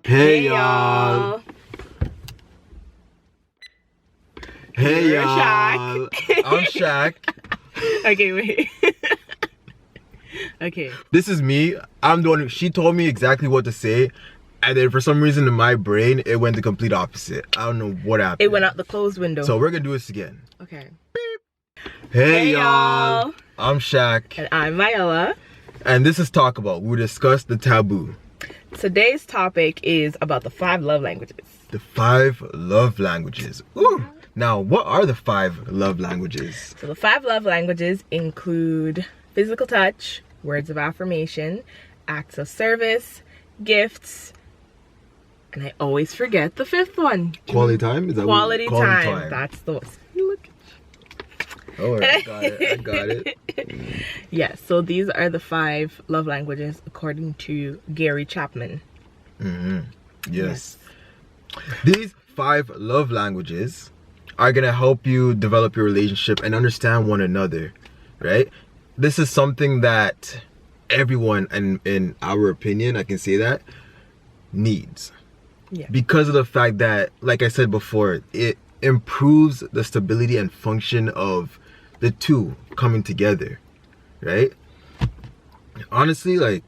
Hey y'all. Hey You're y'all. Shaq. I'm Shaq. Okay, wait. Okay. This is me. I'm the one who, she told me exactly what to say, and then for some reason in my brain it went the complete opposite. I don't know what happened. It went out the closed window. So we're gonna do this again. Okay. Hey y'all. I'm Shaq. And I'm Myella. And this is TalkAbout. We discuss the taboo. Today's topic is about the 5 love languages. The 5 love languages. Ooh. Now, what are the 5 love languages? So the 5 love languages include physical touch, words of affirmation, acts of service, gifts, and I always forget the 5th one. Quality time? Is that Quality time. That's the one. Look. Oh, I got it. I got it. Yes, so these are the 5 love languages according to Gary Chapman. Yes. These 5 love languages are gonna help you develop your relationship and understand one another, right? This is something that everyone, and in our opinion, I can say that, needs. Yeah. Because of the fact that, like I said before, it improves the stability and function of the two coming together, right? Honestly, like,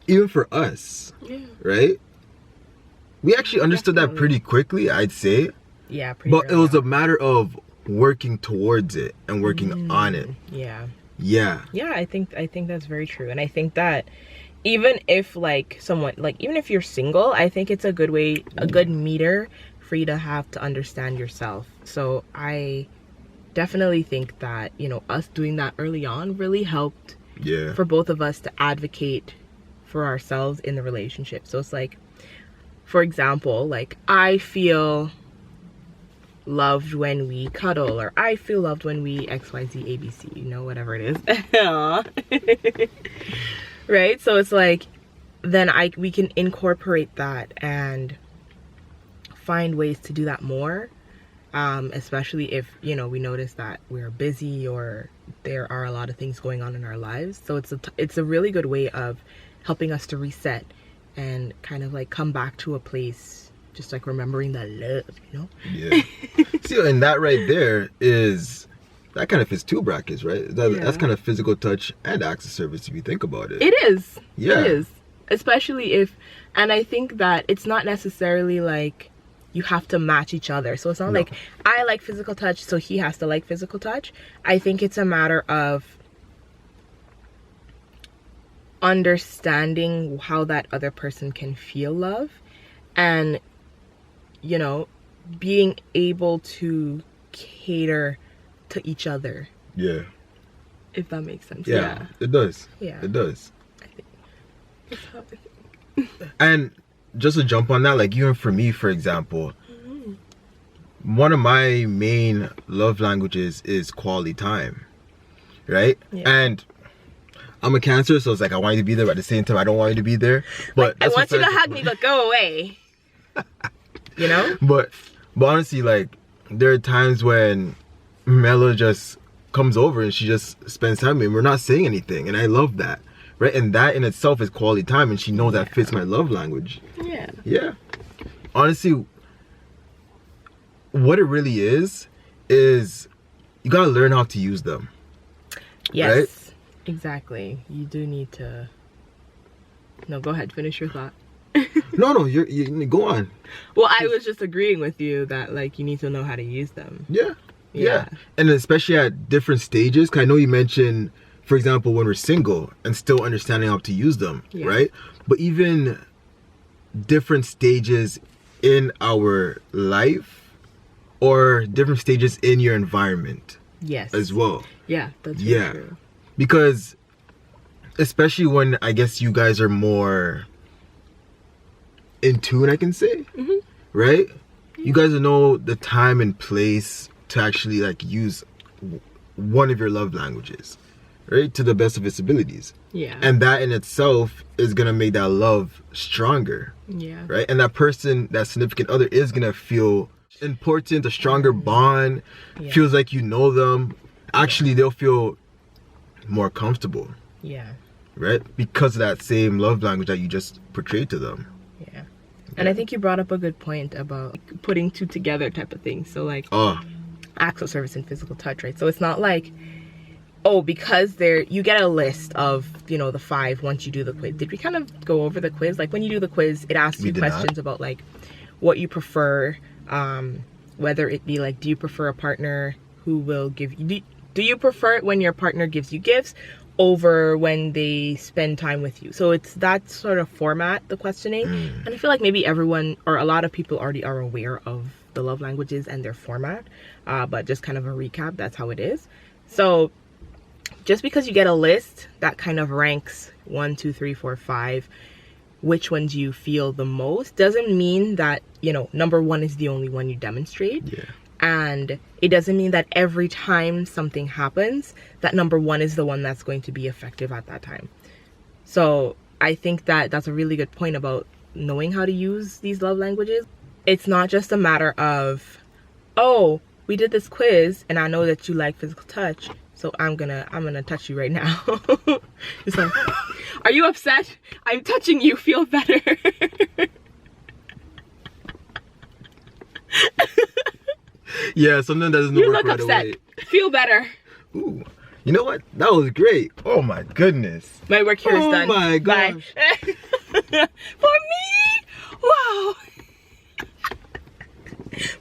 even for us, right? We actually understood that pretty quickly, I'd say. Yeah, pretty But it early was on. a matter of working towards it and working on it. Yeah. Yeah. Yeah, I think that's very true. And I think that even if even if you're single, I think it's a good meter for you to have to understand yourself. So I definitely think that, us doing that early on really helped for both of us to advocate for ourselves in the relationship. So it's like, for example, like, I feel loved when we cuddle, or I feel loved when we XYZ ABC, whatever it is. Right? So it's like, then we can incorporate that and find ways to do that more, especially if we notice that we're busy or there are a lot of things going on in our lives. So it's a really good way of helping us to reset and kind of like come back to a place, just like remembering that love, Yeah. See, and that right there that kind of fits 2 brackets, right? That's kind of physical touch and acts of service if you think about it. It is. Yeah. It is. Especially and I think that it's not necessarily like you have to match each other. So it's not like I like physical touch, so he has to like physical touch. I think it's a matter of understanding how that other person can feel love and, being able to cater to each other. Yeah. If that makes sense. Yeah. It does. Yeah. It does. I think that's how I think. And just to jump on that, like, even for me, for example, one of my main love languages is quality time, right? Yeah. And I'm a Cancer, so it's like I want you to be there, but at the same time I don't want you to be there. But I want you to hug me, but go away. But honestly, like, there are times when Mela just comes over and she just spends time with me and we're not saying anything, and I love that, right? And that in itself is quality time, and she knows that fits my love language. Yeah. Honestly, what it really is you gotta learn how to use them. Yes. Right? Exactly. You do need to. No, go ahead. Finish your thought. No, you go on. Well, I was just agreeing with you that, like, you need to know how to use them. Yeah. And especially at different stages, because I know you mentioned, for example, when we're single and still understanding how to use them, right? But even different stages in our life or different stages in your environment. Yes. As well. Yeah, that's really true. Because especially when I guess you guys are more in tune, I can say, right? You guys know the time and place to actually, like, use one of your love languages, right? To the best of its abilities. Yeah. And that in itself is gonna make that love stronger. Yeah. Right? And that person, that significant other, is gonna feel important, a stronger bond, feels like you know them. Actually, they'll feel more comfortable. Yeah. right? Because of that same love language that you just portrayed to them. Yeah. And I think you brought up a good point about putting two together type of thing. So like acts of service and physical touch, right? So it's not like, oh, because you get a list of, you know, the 5 once you do the quiz. Did we kind of go over the quiz? Like when you do the quiz, it asks you questions about like what you prefer, whether it be like, do you prefer a partner who will give you, do you prefer it when your partner gives you gifts over when they spend time with you? So it's that sort of format, the questioning. And I feel like maybe everyone or a lot of people already are aware of the love languages and their format, but just kind of a recap, that's how it is. So just because you get a list that kind of ranks 1, 2, 3, 4, 5, which ones you feel the most, doesn't mean that, you know, number 1 is the only one you demonstrate. Yeah. And it doesn't mean that every time something happens, that number 1 is the one that's going to be effective at that time. So I think that that's a really good point about knowing how to use these love languages. It's not just a matter of, oh, we did this quiz and I know that you like physical touch, so I'm gonna touch you right now. It's like, are you upset? I'm touching you, feel better. Yeah, something that doesn't you work look right upset. away. Feel better. Ooh, you know what? That was great. Oh my goodness. My work here is done. Oh my gosh. Bye. For me? Wow.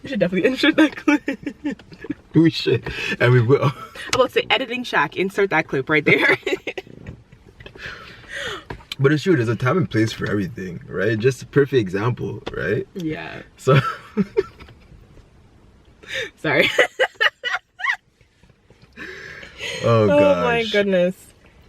We should definitely insert that clip. We should, and we will. I'm about to say editing shack. Insert that clip right there. But it's true. There's a time and place for everything, right? Just a perfect example, right? Yeah. So. Sorry. Oh gosh. Oh my goodness.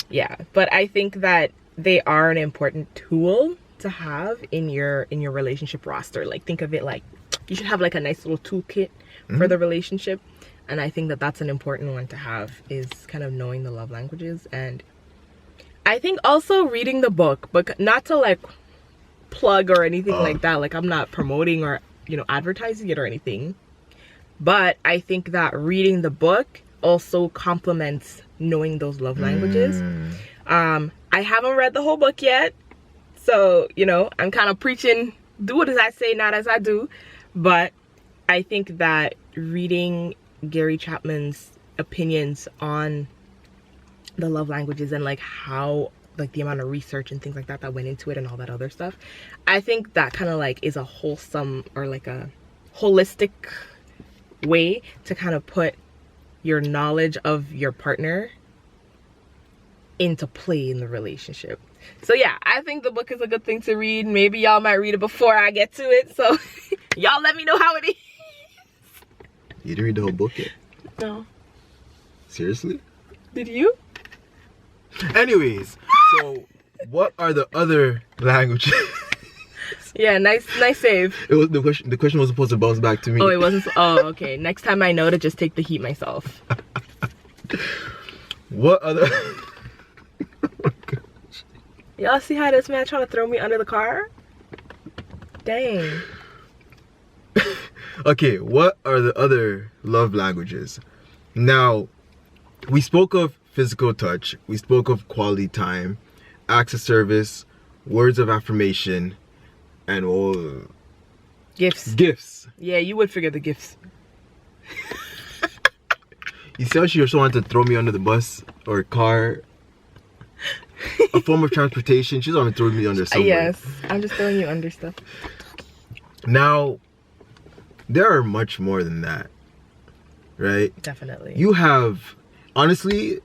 Yeah, but I think that they are an important tool to have in your relationship roster. Like think of it like you should have like a nice little toolkit for the relationship, and I think that that's an important one to have, is kind of knowing the love languages. And I think also reading the book, but not to like plug or anything like that. Like I'm not promoting or, you know, advertising it or anything. But I think that reading the book also complements knowing those love languages. I haven't read the whole book yet, so, you know, I'm kind of preaching, do it as I say, not as I do. But I think that reading Gary Chapman's opinions on the love languages and like how, like the amount of research and things like that went into it and all that other stuff, I think that kind of like is a wholesome or like a holistic way to kind of put your knowledge of your partner into play in the relationship. So yeah, I think the book is a good thing to read. Maybe y'all might read it before I get to it, so y'all let me know how it is. You didn't read the whole book yet? No. Seriously? Did you? Anyways, so what are the other languages? Yeah, nice save. It was the question was supposed to bounce back to me. Oh, it wasn't. Oh, okay. Next time I know to just take the heat myself. What other? Oh my gosh. Y'all see how this man trying to throw me under the car? Dang. Okay, what are the other love languages? Now, we spoke of physical touch, we spoke of quality time, acts of service, words of affirmation, and gifts. Yeah, you would figure the gifts. You see how she also wanted to throw me under the bus or car? A form of transportation. She's already throwing me under somewhere. Yes, I'm just throwing you under stuff. Now, there are much more than that, right? Definitely. You have, honestly,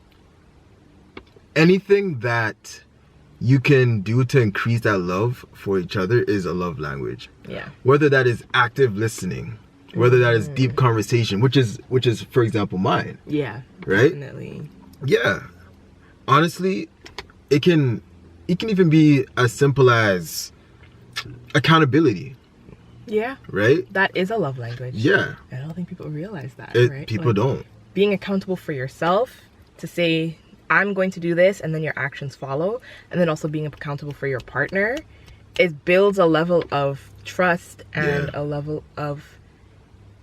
anything that you can do to increase that love for each other is a love language. Yeah. Whether that is active listening, whether that is deep conversation, which is for example mine. Yeah. Right? Definitely. Yeah. Honestly, it can even be as simple as accountability. Yeah. Right? That is a love language. Yeah. I don't think people realize that, right? People like, don't. Being accountable for yourself, to say, I'm going to do this, and then your actions follow. And then also being accountable for your partner. It builds a level of trust and a level of,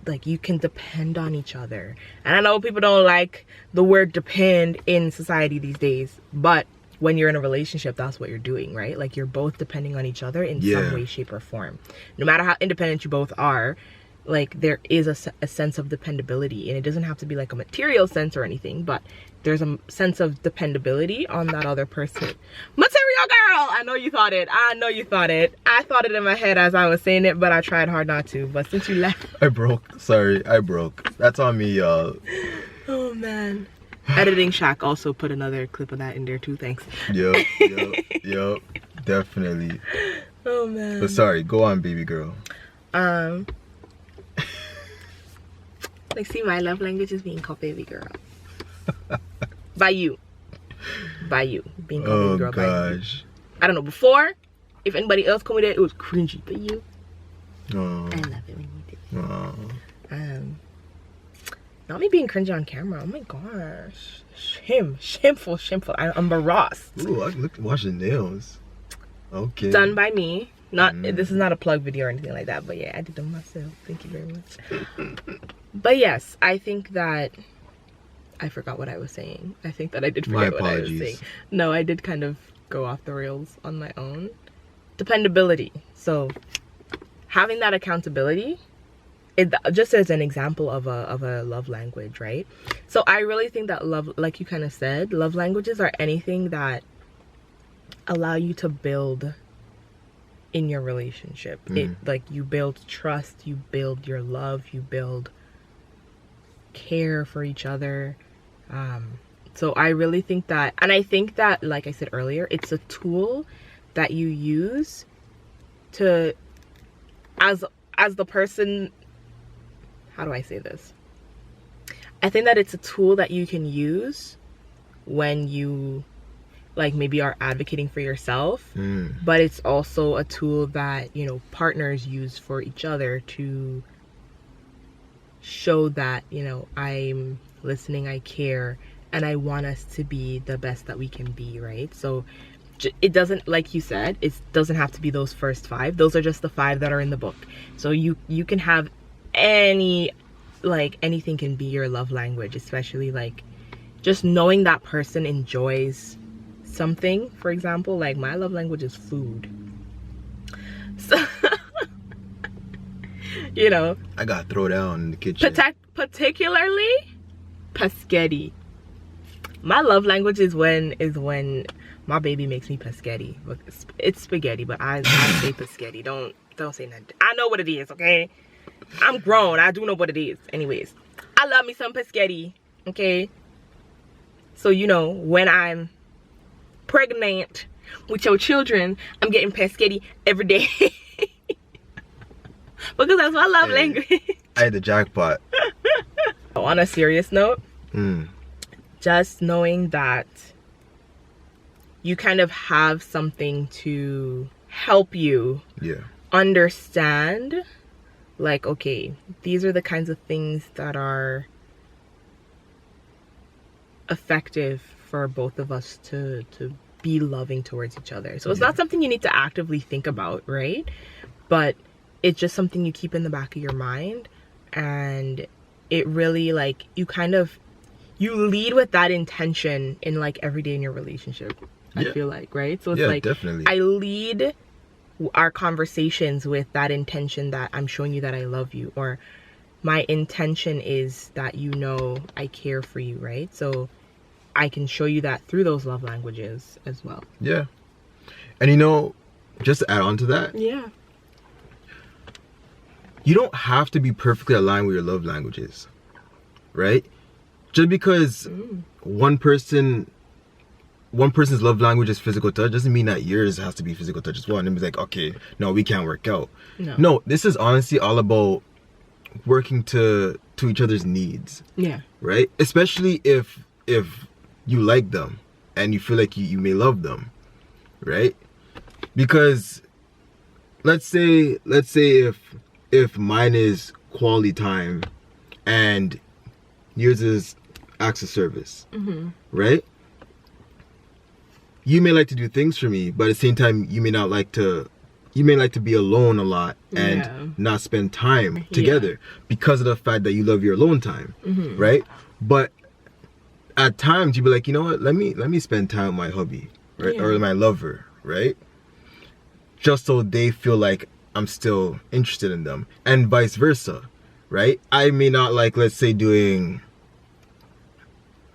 like, you can depend on each other. And I know people don't like the word depend in society these days, but when you're in a relationship, that's what you're doing, right? Like, you're both depending on each other in some way, shape, or form. No matter how independent you both are, like, there is a sense of dependability, and it doesn't have to be like a material sense or anything, but there's a sense of dependability on that other person. Material girl! I know you thought it. I know you thought it. I thought it in my head as I was saying it, but I tried hard not to. But since you left... I broke. Sorry, I broke. That's on me, y'all. Oh, man. Editing Shack also put another clip of that in there too, thanks. Yup. Definitely. Oh, man. But sorry, go on, baby girl. Like, see, my love language is being called baby girl. By you. Being called baby girl by you. I don't know, before, if anybody else called me that, it was cringy. But you, I love it when you do. Not me being cringy on camera. Oh my gosh. Shameful. I'm embarrassed. Ooh, watch the nails. Okay. Done by me. This is not a plug video or anything like that, but yeah, I did them myself. Thank you very much. But yes, I think that I forgot what I was saying. I think that I did forget what I was saying. No, I did kind of go off the rails on my own. Dependability. So having that accountability, just as an example of a love language, right? So I really think that love, like you kind of said, love languages are anything that allow you to build in your relationship. It, like, you build trust, you build your love, you build care for each other. So I really think that, and I think that, like I said earlier, it's a tool that you use to, as the person, how do I say this? I think that it's a tool that you can use when you, like, maybe are advocating for yourself, but it's also a tool that, you know, partners use for each other to show that, you know, I'm listening, I care, and I want us to be the best that we can be, right? So it doesn't, like you said, it doesn't have to be those first 5. Those are just the 5 that are in the book. So you can have anything can be your love language, especially like just knowing that person enjoys something. For example, like, my love language is food. So you know, I gotta throw down in the kitchen. Particularly pescetti. My love language is when my baby makes me pescetti. It's spaghetti, but I say pescetti. Don't say nothing. I know what it is, okay? I'm grown. I do know what it is. Anyways, I love me some pescetti, okay? So, you know, when I'm pregnant with your children, I'm getting pescetti every day. Because that's my love language. I had the jackpot. On a serious note, just knowing that you kind of have something to help you understand, like, okay, these are the kinds of things that are effective for both of us to be loving towards each other. So it's not something you need to actively think about, right? But it's just something you keep in the back of your mind, and it really, like, you lead with that intention in, like, every day in your relationship. I feel like, right? So it's like, definitely. I lead our conversations with that intention that I'm showing you that I love you, or my intention is that, you know, I care for you, right? So I can show you that through those love languages as well. Yeah. And, you know, just to add on to that, you don't have to be perfectly aligned with your love languages, right? Just because one person's love language is physical touch doesn't mean that yours has to be physical touch as well. And it's like, okay, no, we can't work out. No, this is honestly all about working to each other's needs. Yeah. Right? Especially if you like them and you feel like you may love them, right? Because let's say if mine is quality time and yours is acts of service, right? You may like to do things for me, but at the same time, you may like to be alone a lot and not spend time together because of the fact that you love your alone time, right? But at times you'd be like, you know what, let me spend time with my hubby, right? Yeah. Or my lover, right? Just so they feel like I'm still interested in them, and vice versa, right? I may not like, let's say, doing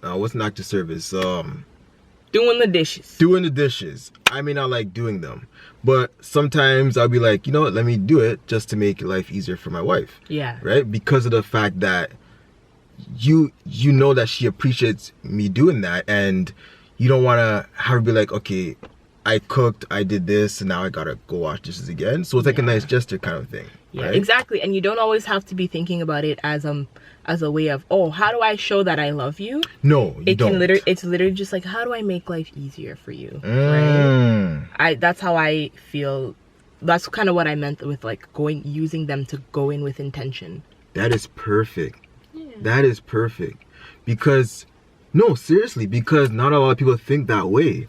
what's an act of service? Doing the dishes. Doing the dishes. I may not like doing them, but sometimes I'll be like, you know what? Let me do it just to make life easier for my wife. Yeah. Right? Because of the fact that you know that she appreciates me doing that, and you don't want to have her be like, okay, I cooked, I did this, and now I gotta go wash dishes again. So it's like a nice gesture kind of thing. Yeah, right? exactly. And you don't always have to be thinking about it as a way of, oh, how do I show that I love you? No, you don't. It's literally just like, how do I make life easier for you? Right? That's how I feel. That's kind of what I meant with like using them to go in with intention. That is perfect. Yeah. That is perfect. Because, no, seriously, because not a lot of people think that way.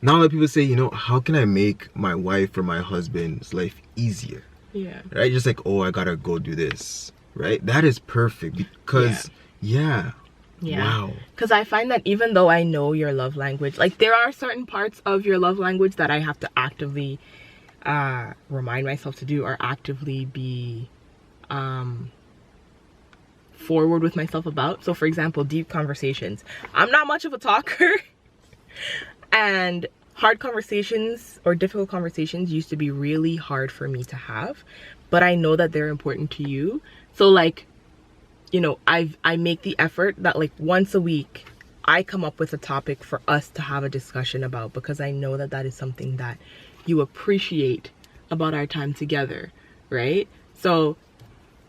Not a lot of people say, you know, how can I make my wife or my husband's life easier? Yeah. Right? Just like, oh, I gotta go do this. Right? That is perfect because, yeah. Wow. Because I find that even though I know your love language, like there are certain parts of your love language that I have to actively remind myself to do, or actively be forward with myself about. So for example, deep conversations. I'm not much of a talker. And hard conversations or difficult conversations used to be really hard for me to have, but I know that they're important to you. So like, you know, I make the effort that like once a week I come up with a topic for us to have a discussion about, because I know that that is something that you appreciate about our time together, right? So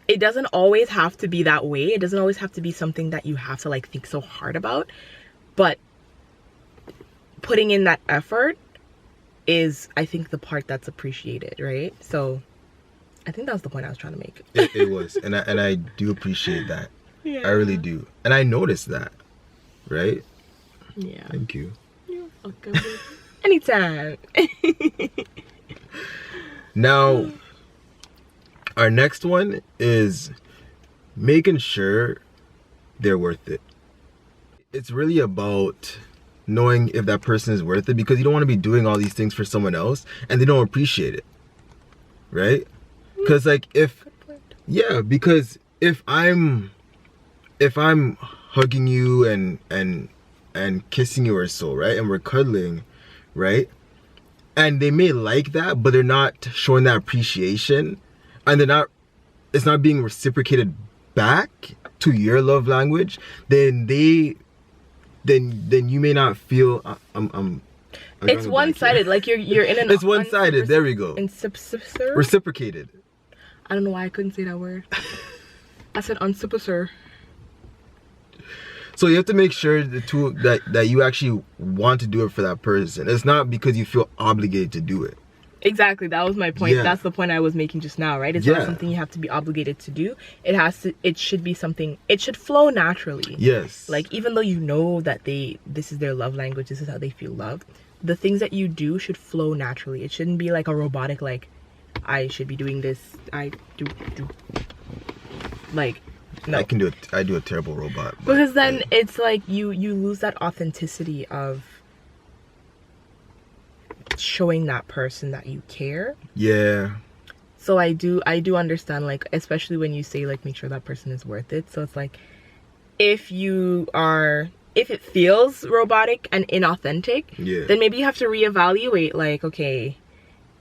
it doesn't always have to be that way. It doesn't always have to be something that you have to like think so hard about, but putting in that effort is, I think, the part that's appreciated, right? So I think that was the point I was trying to make. It was, and I do appreciate that. Yeah. I really do, and I noticed that, right? Yeah. Thank you. You're welcome. Anytime. Now, our next one is making sure they're worth it. It's really about knowing if that person is worth it, because you don't want to be doing all these things for someone else and they don't appreciate it, right? Because like because if I'm hugging you and kissing you or so, right, and we're cuddling, right, and they may like that, but they're not showing that appreciation, and it's not being reciprocated back to your love language, then you may not feel it's one-sided. Like you're in an it's one-sided. There we go. Reciprocated. I don't know why I couldn't say that word. I said unsupposure. So you have to make sure that you actually want to do it for that person. It's not because you feel obligated to do it. Exactly, that was my point. Yeah. That's the point I was making just now, right? It's not something you have to be obligated to do. It should be something, it should flow naturally. Yes. Like, even though you know that this is their love language, this is how they feel loved, the things that you do should flow naturally. It shouldn't be like a robotic, like, I should be doing this, I do. Like, no. I do a terrible robot. Because then it's like you lose that authenticity of showing that person that you care. Yeah. So I do understand, like, especially when you say like make sure that person is worth it. So it's like if it feels robotic and inauthentic, then maybe you have to reevaluate, like, okay,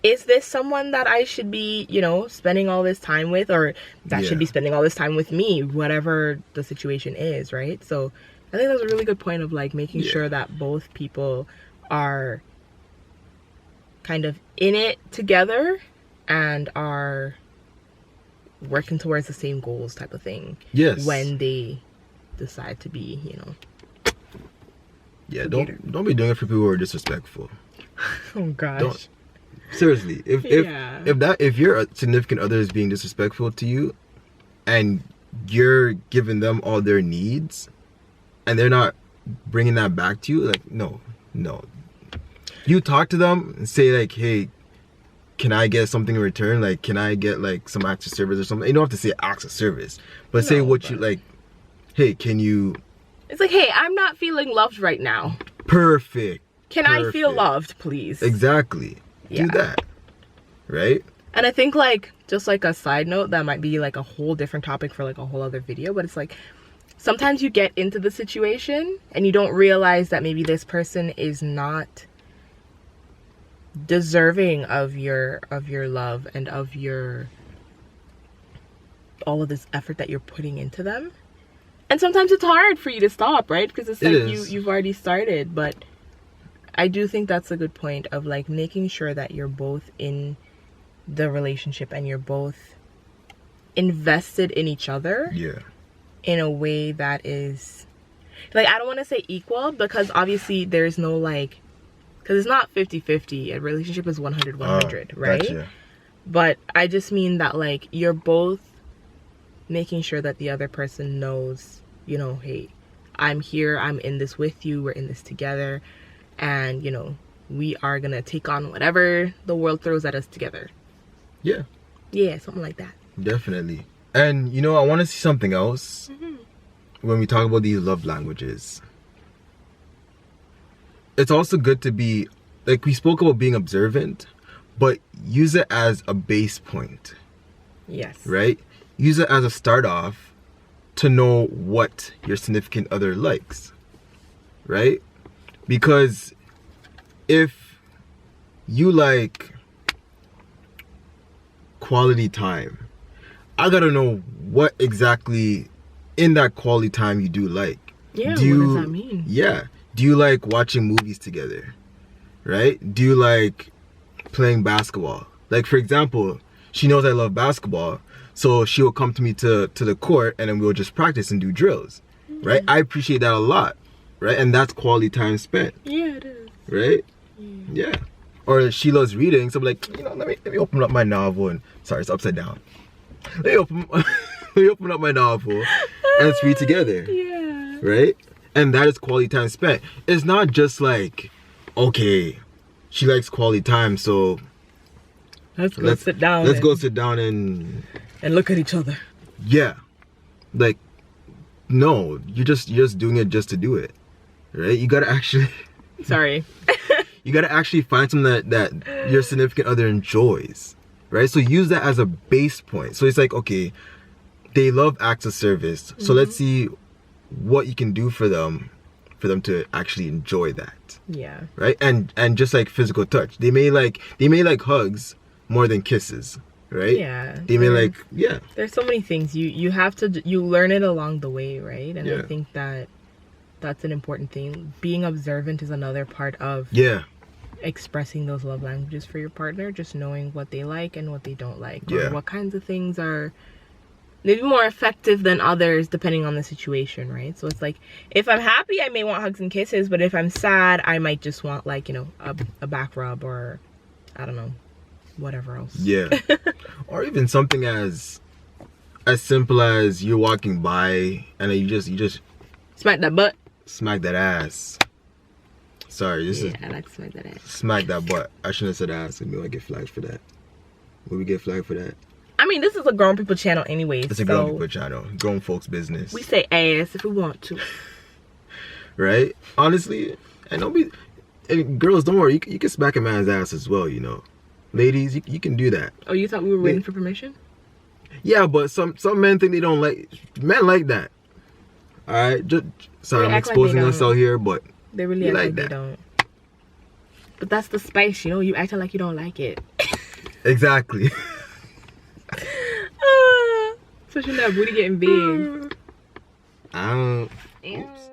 is this someone that I should be, you know, spending all this time with, or that should be spending all this time with me, whatever the situation is, right? So I think that's a really good point of like making sure that both people are kind of in it together and are working towards the same goals, type of thing. Yes. When they decide to be, you know. Yeah, don't be doing it for people who are disrespectful. Oh gosh. Seriously, if your significant other is being disrespectful to you and you're giving them all their needs and they're not bringing that back to you, like, no. You talk to them and say like, hey, can I get something in return? Like, can I get like some acts of service or something? You don't have to say acts of service, but say you like, hey, can you... It's like, hey, I'm not feeling loved right now. Perfect. Can I feel Perfect. loved, please? Exactly. Yeah. Do that. Right? And I think, like, just like a side note, that might be like a whole different topic for like a whole other video, but it's like sometimes you get into the situation and you don't realize that maybe this person is not deserving of your love and of your all of this effort that you're putting into them. And sometimes it's hard for you to stop, right? Because it's like you've already started. But I do think that's a good point of like making sure that you're both in the relationship and you're both invested in each other. Yeah. In a way that is like, I don't want to say equal, because obviously there's no like, because it's not 50-50. A relationship is 100-100, right? Gotcha. But I just mean that like you're both making sure that the other person knows, you know, hey, I'm here, I'm in this with you, we're in this together, and you know, we are gonna take on whatever the world throws at us together. Yeah. Yeah, something like that. Definitely. And you know, I want to see something else when we talk about these love languages. It's also good to be, like we spoke about being observant, but use it as a base point. Yes. Right? Use it as a start off to know what your significant other likes. Right? Because if you like quality time, I gotta know what exactly in that quality time you do like. Yeah, what does that mean? Yeah. Do you like watching movies together? Right? Do you like playing basketball? Like, for example, she knows I love basketball, so she will come to me to the court and then we'll just practice and do drills. Right? I appreciate that a lot. Right? And that's quality time spent. Yeah, it is. Right? Yeah. Or she loves reading, so I'm like, you know, let me open up my novel and sorry, it's upside down. Let me open up my novel and let's read together. Yeah. Right? And that is quality time spent. It's not just like, okay, she likes quality time, so let's sit down. Let's go sit down and look at each other. Yeah. Like, no, you're just doing it just to do it. Right? You gotta actually Sorry. you gotta actually find something that your significant other enjoys. Right? So use that as a base point. So it's like, okay, they love acts of service. So let's see what you can do for them to actually enjoy that. Yeah. Right? And just like physical touch. They may like hugs more than kisses. Right? Yeah. They may like, yeah. There's so many things you have to you learn it along the way, right? And I think that's an important thing. Being observant is another part of expressing those love languages for your partner, just knowing what they like and what they don't like, or what kinds of things are maybe more effective than others depending on the situation, right? So it's like, if I'm happy, I may want hugs and kisses, but if I'm sad, I might just want, like, you know, a back rub, or I don't know, whatever else. Yeah. Or even something as simple as you're walking by and you just smack that butt, smack that ass. Sorry, this is I like to smack that ass. Smack that butt. I shouldn't have said ass. Maybe I get flagged for that. Will we get flagged for that? I mean, this is a grown people channel anyways. It's a grown people channel. Grown folks business. We say ass if we want to. Right? Honestly, and don't be... And girls, don't worry. You can smack a man's ass as well, you know. Ladies, you can do that. Oh, you thought we were waiting for permission? Yeah, but some men think they don't like... Men like that. Alright? Sorry, I'm exposing us out here, but... They really act like they don't. But that's the spice, you know? You acting like you don't like it. Exactly. Especially that booty getting big. Oops.